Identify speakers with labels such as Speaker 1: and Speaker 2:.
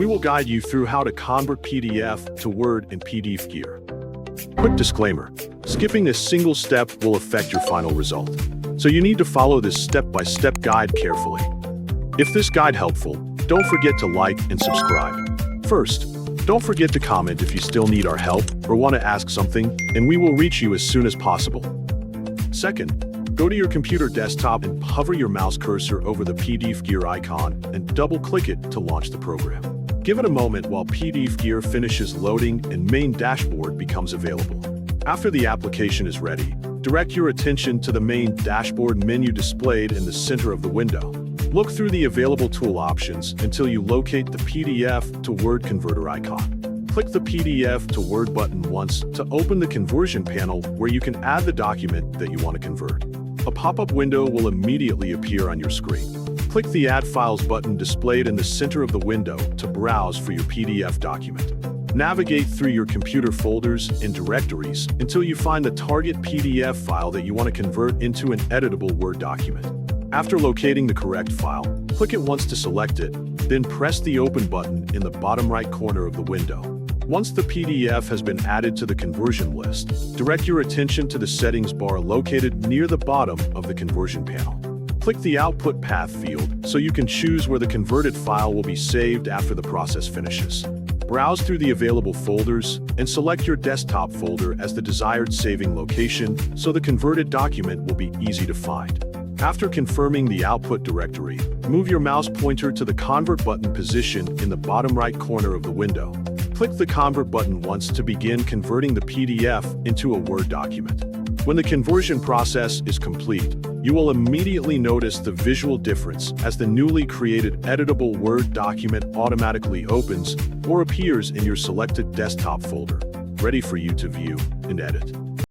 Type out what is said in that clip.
Speaker 1: We will guide you through how to convert PDF to Word in PDFgear. Quick disclaimer, skipping this single step will affect your final result, so you need to follow this step-by-step guide carefully. If this guide helpful, don't forget to like and subscribe. First, don't forget to comment if you still need our help or want to ask something, and we will reach you as soon as possible. Second, go to your computer desktop and hover your mouse cursor over the PDFgear icon and double-click it to launch the program. Give it a moment while PDFgear finishes loading and main dashboard becomes available. After the application is ready, direct your attention to the main dashboard menu displayed in the center of the window. Look through the available tool options until you locate the PDF to Word converter icon. Click the PDF to Word button once to open the conversion panel where you can add the document that you want to convert. A pop-up window will immediately appear on your screen. Click the Add Files button displayed in the center of the window to browse for your PDF document. Navigate through your computer folders and directories until you find the target PDF file that you want to convert into an editable Word document. After locating the correct file, click it once to select it, then press the Open button in the bottom right corner of the window. Once the PDF has been added to the conversion list, direct your attention to the settings bar located near the bottom of the conversion panel. Click the Output Path field so you can choose where the converted file will be saved after the process finishes. Browse through the available folders and select your desktop folder as the desired saving location so the converted document will be easy to find. After confirming the output directory, move your mouse pointer to the Convert button position in the bottom right corner of the window. Click the Convert button once to begin converting the PDF into a Word document. When the conversion process is complete, you will immediately notice the visual difference as the newly created editable Word document automatically opens or appears in your selected desktop folder, ready for you to view and edit.